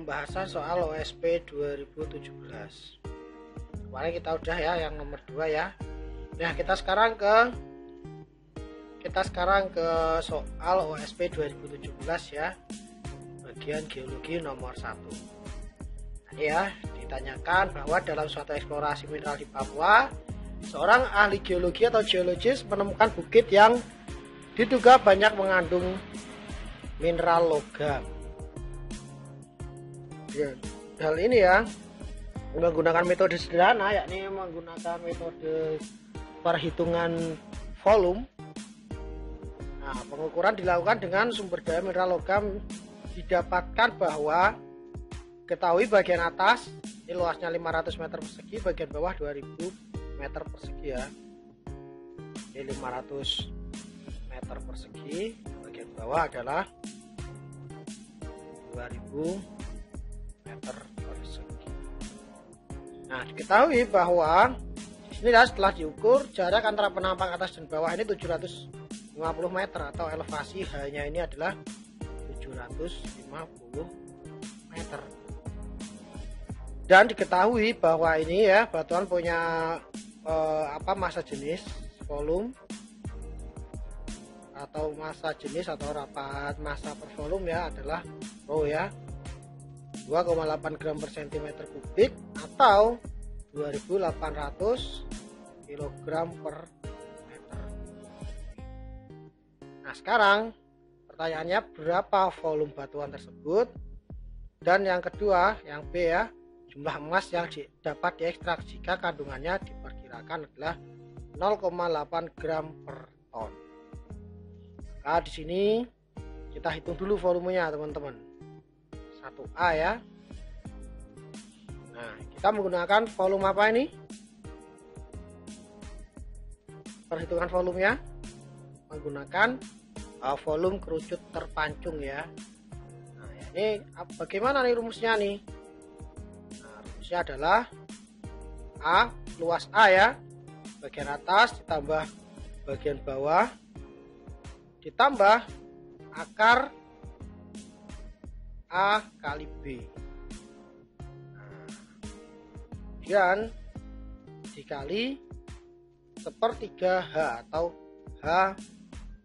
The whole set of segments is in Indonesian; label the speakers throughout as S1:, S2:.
S1: pembahasan soal OSP 2017. Kemarin kita udah ya yang nomor 2 ya. Nah, kita sekarang ke soal OSP 2017 ya. Bagian geologi nomor 1. Nah, ya, ditanyakan bahwa dalam suatu eksplorasi mineral di Papua, seorang ahli geologi atau geologis menemukan bukit yang diduga banyak mengandung mineral logam. Ya, hal ini ya menggunakan metode sederhana, yakni menggunakan metode perhitungan volume. Nah, pengukuran dilakukan dengan sumber daya mineral logam. Didapatkan bahwa ketahui bagian atas ini luasnya 500 meter persegi, bagian bawah 2000 meter persegi ya. Ini 500 meter persegi, bagian bawah adalah 2000 meter persegi. Nah, diketahui bahwa di sini setelah diukur jarak antara penampang atas dan bawah ini 750 meter atau elevasi hanya ini adalah 750 meter. Dan diketahui bahwa ini ya batuan punya massa jenis volume atau massa jenis atau rapat massa per volume ya adalah rho ya, 2,8 gram per centimeter kubik atau 2800 kilogram per meter. Nah, sekarang pertanyaannya berapa volume batuan tersebut, dan yang kedua yang B ya, jumlah emas yang dapat diekstrak jika kandungannya diperkirakan adalah 0,8 gram per ton. Nah, di sini kita hitung dulu volumenya teman-teman. 1A ya. Nah, kita menggunakan volume apa ini? Perhitungan volumenya menggunakan volume kerucut terpancung ya. Nah, ini bagaimana nih rumusnya nih? Nah, rumusnya adalah A, luas A ya, bagian atas ditambah bagian bawah ditambah akar A kali B. Nah, dan dikali sepertiga H atau H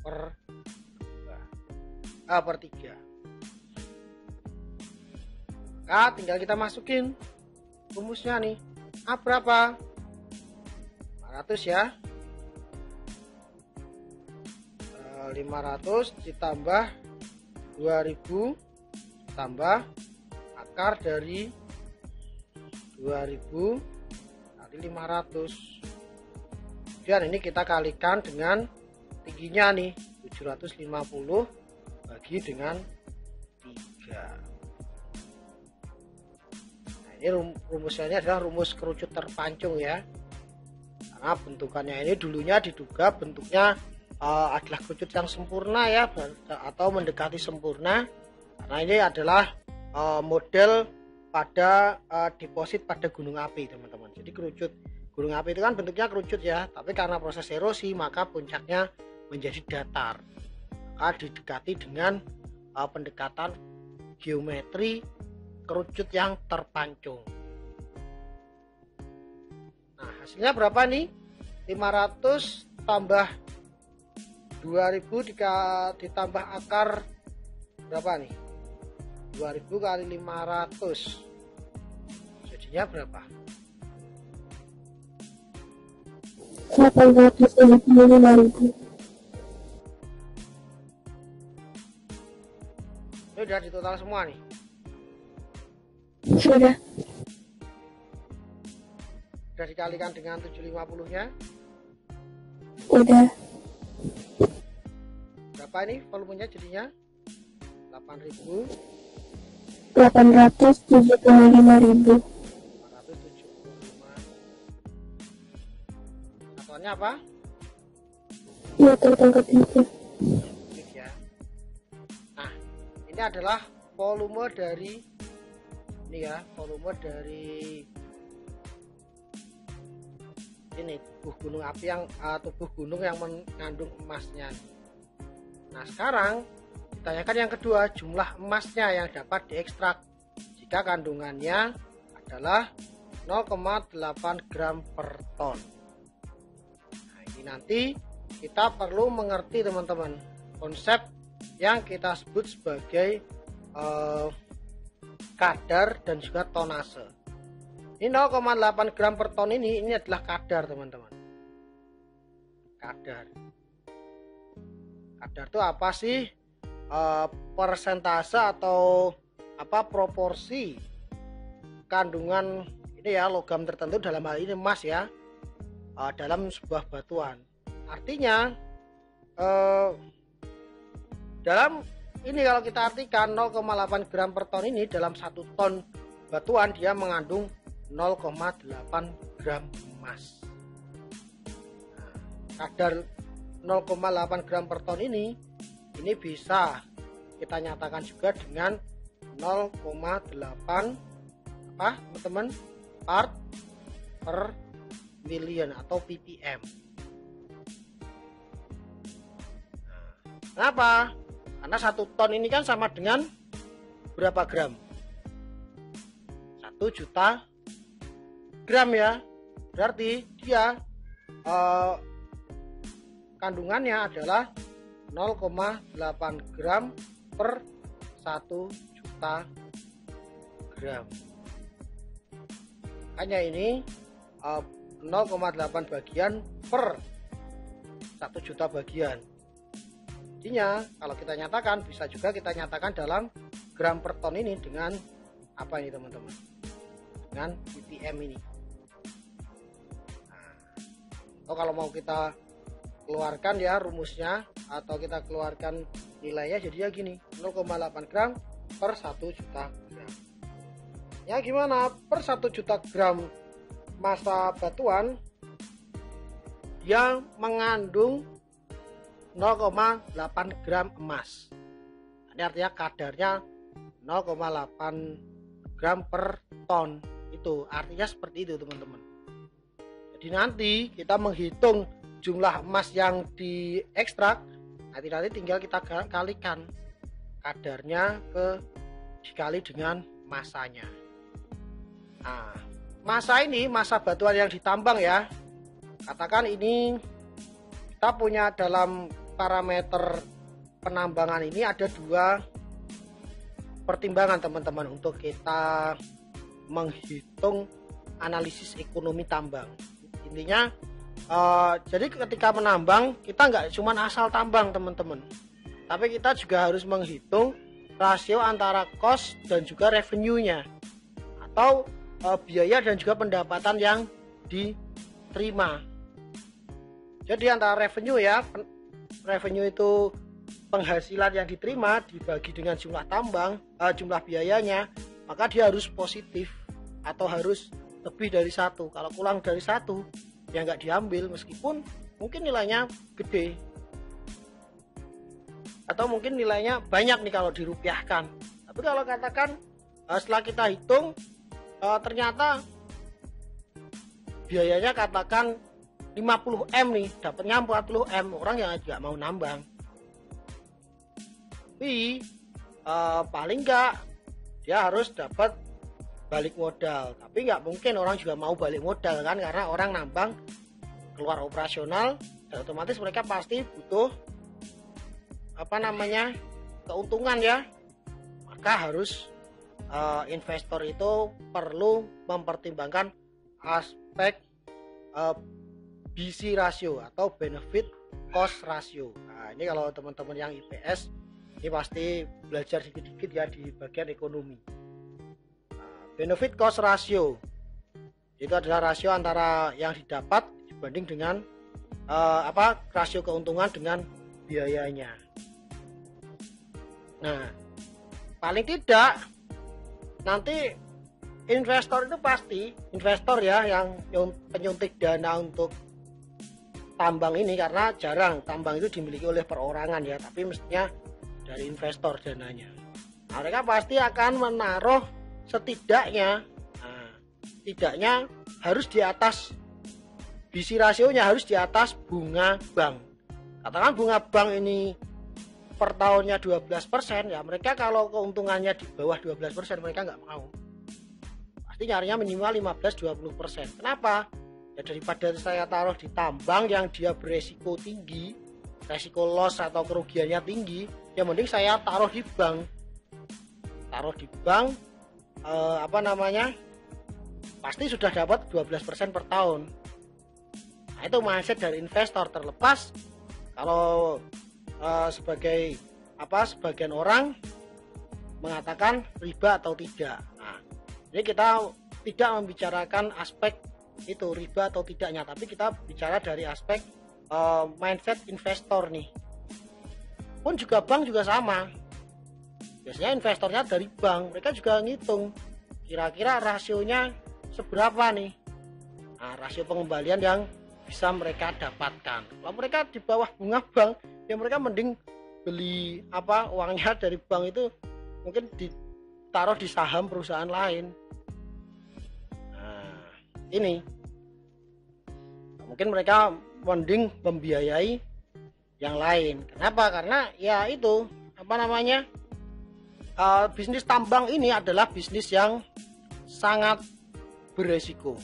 S1: per 3. Nah, tinggal kita masukin rumusnya nih. A berapa? 500 ya. 500 ditambah 2000 tambah akar dari 2000 kali 500. Dan ini kita kalikan dengan tingginya nih 750 bagi dengan 3. Nah, ini rumusnya adalah rumus kerucut terpancung ya, karena bentukannya ini dulunya diduga bentuknya adalah kerucut yang sempurna ya, atau mendekati sempurna, karena ini adalah model pada deposit pada gunung api teman-teman. Jadi kerucut gunung api itu kan bentuknya kerucut ya, tapi karena proses erosi maka puncaknya menjadi datar, maka didekati dengan pendekatan geometri kerucut yang terpancung. Nah, hasilnya berapa nih? 500 tambah 2000 ditambah akar berapa nih? 2000 kali 500 jadinya berapa?
S2: 875.000.
S1: Ini udah di total semua nih.
S2: Sudah.
S1: Udah dikalikan dengan 750 nya.
S2: Udah.
S1: Berapa ini volumenya jadinya? 8.000.
S2: 875.000.
S1: 875. Satuannya apa?
S2: Meter pangkat 3.
S1: Ya. Nah, ini adalah volume dari ini ya, volume dari ini tubuh gunung api yang tubuh gunung yang mengandung emasnya. Nah, sekarang ditanyakan yang kedua, jumlah emasnya yang dapat diekstrak jika kandungannya adalah 0,8 gram per ton. Nah, ini nanti kita perlu mengerti teman-teman konsep yang kita sebut sebagai kadar dan juga tonase. Ini 0,8 gram per ton ini adalah kadar teman-teman. Kadar itu apa sih? Persentase atau apa proporsi kandungan ini ya logam tertentu, dalam hal ini emas ya, dalam sebuah batuan. Artinya dalam ini kalau kita artikan 0,8 gram per ton ini dalam 1 ton batuan dia mengandung 0,8 gram emas. Nah, kadar 0,8 gram per ton ini bisa kita nyatakan juga dengan 0,8 apa teman-teman part per million atau ppm. Kenapa? Karena 1 ton ini kan sama dengan berapa gram? 1 juta gram ya. Berarti dia kandungannya adalah 0,8 gram per 1 juta gram. Hanya ini 0,8 bagian per 1 juta bagian. Artinya kalau kita nyatakan, bisa juga kita nyatakan dalam gram per ton ini dengan apa ini teman-teman? Dengan ppm ini. Nah, atau kalau mau kita keluarkan ya rumusnya, atau kita keluarkan nilainya, jadi ya gini, 0,8 gram per 1 juta gram. Ya gimana? Per 1 juta gram massa batuan yang mengandung 0,8 gram emas. Ini artinya kadarnya 0,8 gram per ton. Itu artinya seperti itu teman-teman. Jadi nanti kita menghitung jumlah emas yang diekstrak, nanti tinggal kita kalikan kadarnya dikali dengan masanya. Nah, massa ini, massa batuan yang ditambang ya, katakan ini kita punya dalam parameter penambangan ini ada 2 pertimbangan teman-teman untuk kita menghitung analisis ekonomi tambang. Intinya jadi ketika menambang kita nggak cuma asal tambang teman-teman, tapi kita juga harus menghitung rasio antara cost dan juga revenue-nya, atau biaya dan juga pendapatan yang diterima. Jadi antara revenue ya, revenue itu penghasilan yang diterima dibagi dengan jumlah tambang, jumlah biayanya, maka dia harus positif atau harus lebih dari 1. Kalau kurang dari 1 ya nggak diambil, meskipun mungkin nilainya gede atau mungkin nilainya banyak nih kalau dirupiahkan. Tapi kalau katakan setelah kita hitung ternyata biayanya katakan 50M nih, dapatnya 40M, orang yang nggak mau nambang. Tapi paling nggak dia harus dapat balik modal. Tapi nggak mungkin orang juga mau balik modal kan, karena orang nambang keluar operasional dan otomatis mereka pasti butuh keuntungan ya. Maka harus investor itu perlu mempertimbangkan aspek BC ratio atau benefit cost ratio. Nah, ini kalau teman-teman yang IPS ini pasti belajar sedikit-sedikit ya di bagian ekonomi. Benefit cost ratio itu adalah rasio antara yang didapat dibanding dengan rasio keuntungan dengan biayanya. Nah, paling tidak nanti investor itu pasti investor ya yang penyuntik dana untuk tambang ini, karena jarang tambang itu dimiliki oleh perorangan ya, tapi mestinya dari investor dananya. Nah, mereka pasti akan menaruh setidaknya harus di atas BC rasionya, harus di atas bunga bank. Katakan bunga bank ini per tahunnya 12%, ya mereka kalau keuntungannya di bawah 12% mereka nggak mau. pasti nyarinya minimal 15-20%. Kenapa? Ya daripada saya taruh di tambang yang dia beresiko tinggi, resiko loss atau kerugiannya tinggi, ya mending saya taruh di bank. Taruh di bank pasti sudah dapat 12% per tahun. Nah, itu mindset dari investor. Terlepas kalau sebagian orang mengatakan riba atau tidak. Nah, ini kita tidak membicarakan aspek itu riba atau tidaknya, tapi kita bicara dari aspek mindset investor nih. Pun juga bank juga sama. Biasanya investornya dari bank, mereka juga ngitung kira-kira rasionya seberapa nih. Nah, rasio pengembalian yang bisa mereka dapatkan. Kalau mereka di bawah bunga bank, ya mereka mending beli uangnya dari bank itu mungkin ditaruh di saham perusahaan lain. Nah, ini mungkin mereka mending membiayai yang lain. Kenapa? Karena ya itu bisnis tambang ini adalah bisnis yang sangat beresiko.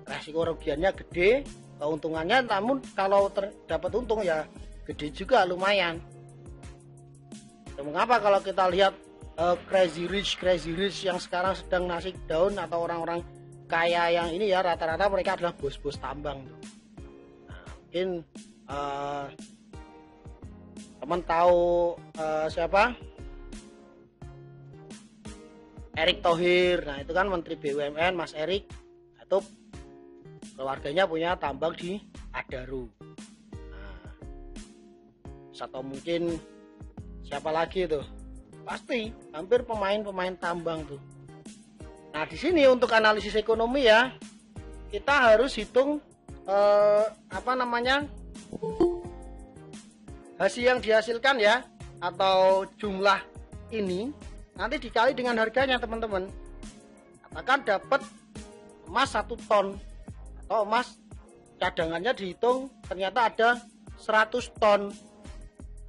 S1: Resiko rugiannya gede, keuntungannya namun kalau dapat untung ya gede juga, lumayan. Mengapa kalau kita lihat crazy rich yang sekarang sedang naik daun, atau orang-orang kaya yang ini ya, rata-rata mereka adalah bos-bos tambang tuh. Nah, mungkin teman tahu siapa? Erick Thohir. Nah, itu kan Menteri BUMN, Mas Erick. Itu keluarganya punya tambang di Adaru. Nah, atau mungkin siapa lagi tuh? Pasti hampir pemain-pemain tambang tuh. Nah, di sini untuk analisis ekonomi ya, kita harus hitung hasil yang dihasilkan ya, atau jumlah ini nanti dikali dengan harganya, teman-teman. Katakan dapat emas 1 ton, atau emas cadangannya dihitung ternyata ada 100 ton,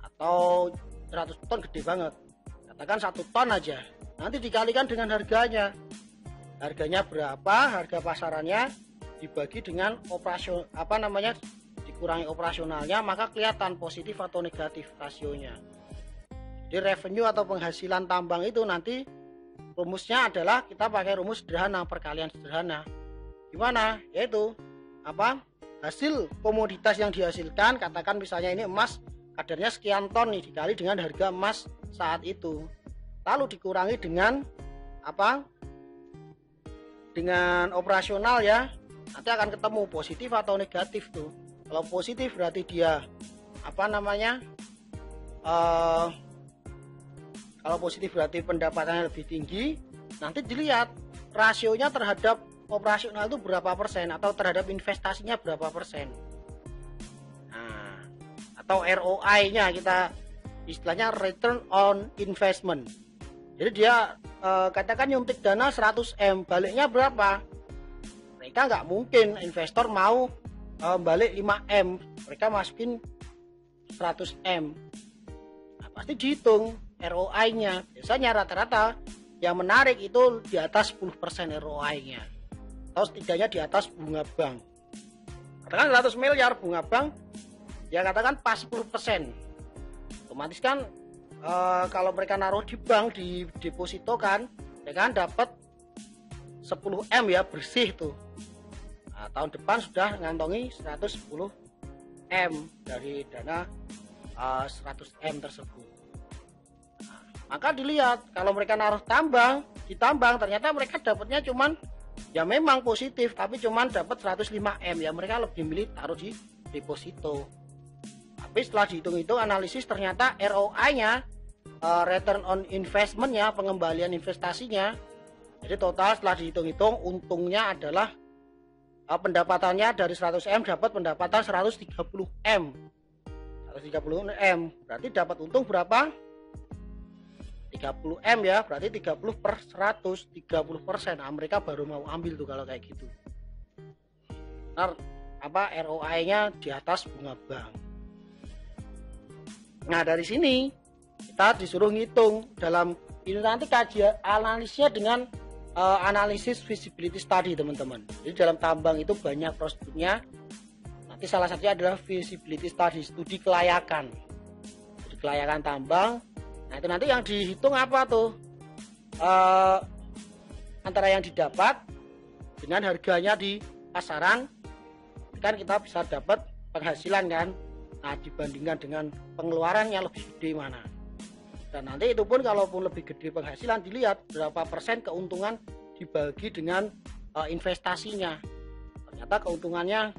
S1: atau 100 ton gede banget, katakan 1 ton aja, nanti dikalikan dengan harganya berapa, harga pasarannya dibagi dengan dikurangi operasionalnya, maka kelihatan positif atau negatif rasionya. Jadi revenue atau penghasilan tambang itu nanti rumusnya adalah kita pakai rumus sederhana, perkalian sederhana. Gimana? Yaitu hasil komoditas yang dihasilkan, katakan misalnya ini emas kadarnya sekian ton nih, dikali dengan harga emas saat itu, lalu dikurangi dengan dengan operasional ya, nanti akan ketemu positif atau negatif tuh. Kalau positif berarti dia kalau positif berarti pendapatannya lebih tinggi. Nanti dilihat rasionya terhadap operasional itu berapa persen, atau terhadap investasinya berapa persen. Nah, atau ROI-nya kita istilahnya return on investment. Jadi dia katakan nyuntik dana 100M, baliknya berapa? Mereka nggak mungkin investor mau balik 5M, mereka masukin 100M. Nah, pasti dihitung ROI-nya. Biasanya rata-rata yang menarik itu di atas 10% ROI-nya, atau setidaknya di atas bunga bank. Katakan 100 miliar bunga bank, ya katakan pas 10%. Otomatis kan kalau mereka naruh di bank, di deposito kan, mereka kan dapat 10M ya, bersih tuh. Nah, tahun depan sudah ngantongi 110M dari dana 100M tersebut. Nah, maka dilihat kalau mereka naruh di tambang ternyata mereka dapatnya cuman ya memang positif, tapi cuman dapat 105M, ya mereka lebih milih taruh di deposito. Tapi setelah dihitung-hitung analisis, ternyata ROI-nya, return on investment-nya, pengembalian investasinya, jadi total setelah dihitung-hitung untungnya adalah pendapatannya dari 100M dapat pendapatan 130M. 130M berarti dapat untung berapa? 30M ya, berarti 30 per 100, 30%. Nah, mereka baru mau ambil tuh kalau kayak gitu. Ntar ROI-nya di atas bunga bank. Nah, dari sini kita disuruh ngitung dalam ini, nanti kajian analisnya dengan analisis feasibility study teman-teman. Jadi dalam tambang itu banyak prosedurnya. Nanti salah satunya adalah feasibility study, studi kelayakan. Studi kelayakan tambang. Nah itu nanti yang dihitung apa tuh? Antara yang didapat dengan harganya di pasaran, kan kita bisa dapat penghasilan kan. Nah dibandingkan dengan pengeluarannya lebih gede mana. Dan nanti itu pun kalaupun lebih gede penghasilan, dilihat berapa persen keuntungan dibagi dengan investasinya. Ternyata keuntungannya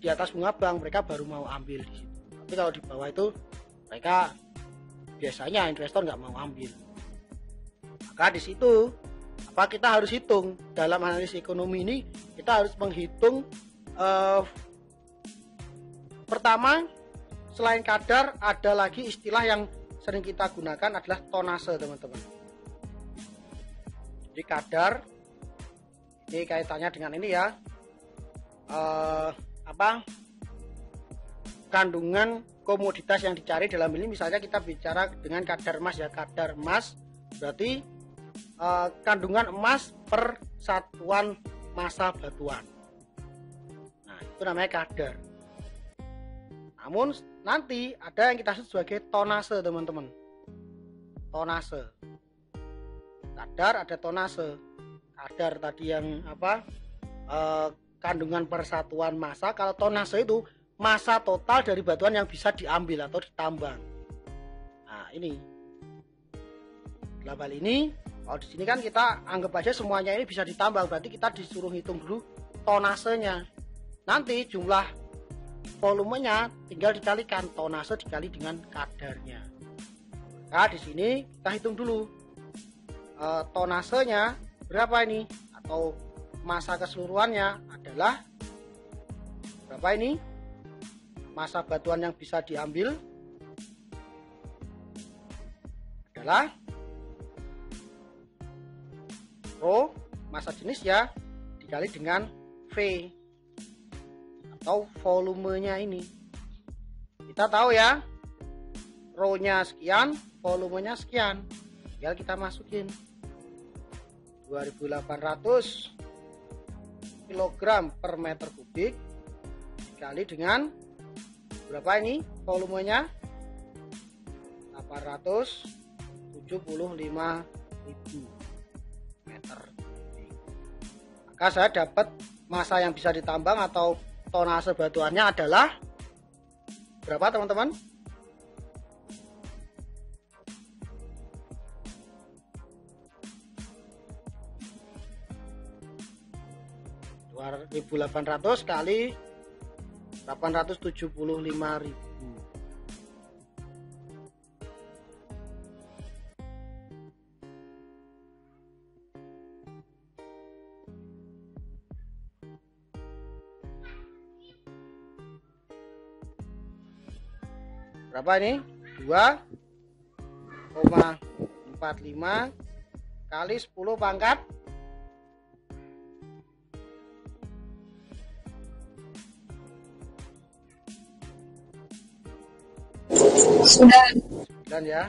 S1: di atas bunga bank, mereka baru mau ambil di situ. Tapi kalau di bawah itu mereka biasanya investor nggak mau ambil. Maka di situ apa kita harus hitung dalam analisis ekonomi ini, kita harus menghitung pertama, selain kadar ada lagi istilah yang sering kita gunakan adalah tonase teman-teman. Jadi kadar ini kaitannya dengan ini ya, kandungan komoditas yang dicari. Dalam ini misalnya kita bicara dengan kadar emas ya, kadar emas berarti kandungan emas per satuan massa batuan. Nah itu namanya kadar. Namun nanti ada yang kita sebut sebagai tonase teman-teman. Tonase. Kadar ada tonase. Kadar tadi yang kandungan persatuan massa. Kalau tonase itu massa total dari batuan yang bisa diambil atau ditambang. Nah ini. Dalam hal ini, kalau di sini kan kita anggap aja semuanya ini bisa ditambang. Berarti kita disuruh hitung dulu tonasenya. Nanti jumlah volumenya tinggal dikalikan tonase dikali dengan kadarnya. Nah di sini kita hitung dulu tonasenya berapa ini, atau massa keseluruhannya adalah berapa ini, massa batuan yang bisa diambil adalah Rho, massa jenis ya, dikali dengan V atau volumenya ini. Kita tahu ya, Rho-nya sekian, volumenya sekian. Tinggal kita masukin 2800 kg per meter kubik dikali dengan berapa ini volumenya, 875.000 meter kubik. Maka saya dapat massa yang bisa ditambang atau tonase batuannya adalah berapa teman-teman? 2.800 kali 875.000. Berapa ini? 2,45 kali 10 pangkat 9 ya,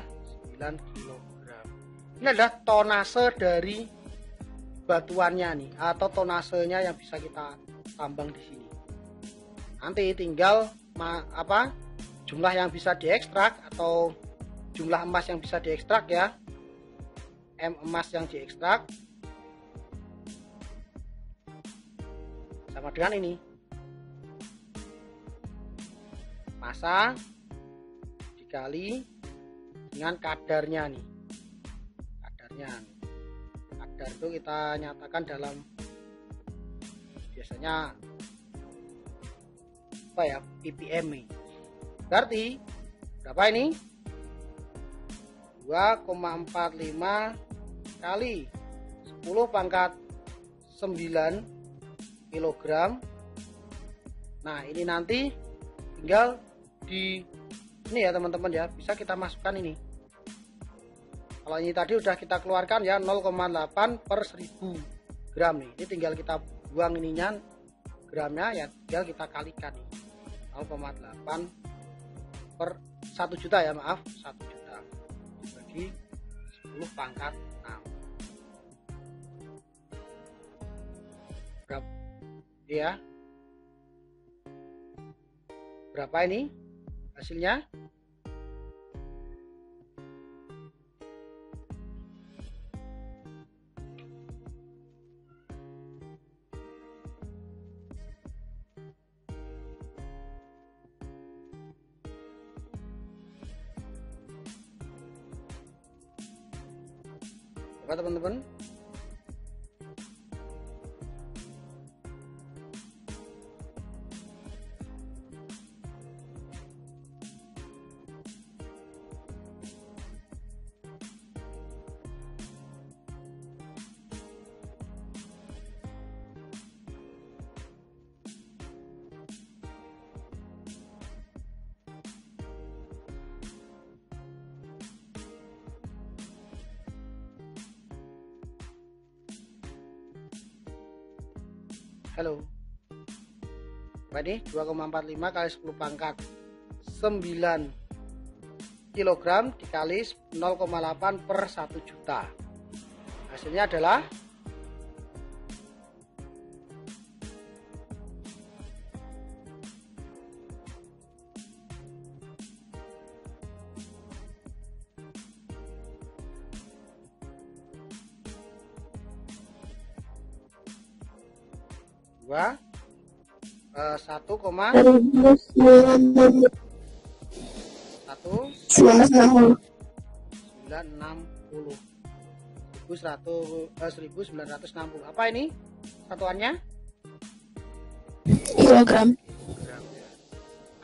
S1: 9 kilogram. Ini adalah tonase dari batuannya nih, atau tonasenya yang bisa kita tambang di sini. Nanti tinggal jumlah yang bisa diekstrak atau jumlah emas yang bisa diekstrak ya, emas yang diekstrak sama dengan ini, massa dikali dengan kadarnya nih. Kadar itu kita nyatakan dalam biasanya ppm nih. Berarti berapa ini? 2,45 kali 10 pangkat 9 kilogram. Nah ini nanti tinggal di ini ya teman-teman ya, bisa kita masukkan ini. Kalau ini tadi udah kita keluarkan ya 0,8 per 1000 gram nih. Ini tinggal kita buang ininya, gramnya ya, tinggal kita kalikan nih. 0,8 per 1 juta ya, maaf 1 juta bagi 10 pangkat 6. berapa ya, berapa ini hasilnya? Berapa teman-teman? Halo. Berapa ini? 2,45 kali 10 pangkat 9 kilogram dikali 0,8 per 1 juta. Hasilnya adalah dua
S2: 1960.
S1: 1960. Apa ini satuannya?
S2: Kilogram.
S1: Gram ya.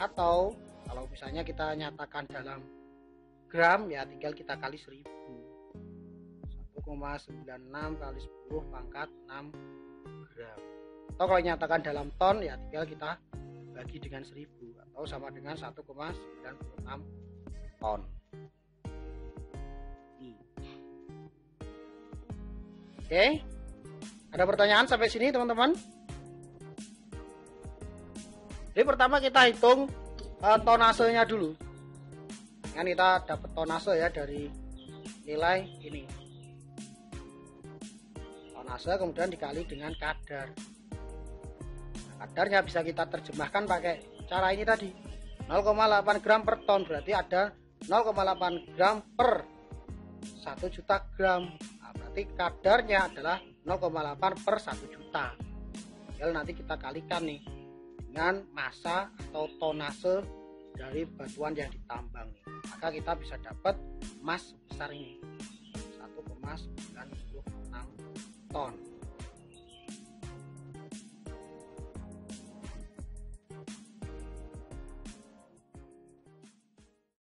S1: Atau kalau misalnya kita nyatakan dalam gram ya tinggal kita kali 1000. 1,96 kali 10 pangkat 6 gram. Atau kalau nyatakan dalam ton ya tinggal kita bagi dengan 1000 atau sama dengan 1,96 ton. Oke, ada pertanyaan sampai sini teman-teman? Jadi pertama kita hitung tonasenya dulu. Kan kita dapat tonase ya dari nilai ini. Tonase kemudian dikali dengan kadar. Nah, kadarnya bisa kita terjemahkan pakai cara ini tadi. 0,8 gram per ton berarti ada 0,8 gram per 1 juta gram. Nah, berarti kadarnya adalah 0,8 per 1 juta. Tinggal nanti kita kalikan nih dengan massa atau tonase dari batuan yang ditambang nih. Maka kita bisa dapat emas sebesar ini 1,96 ton.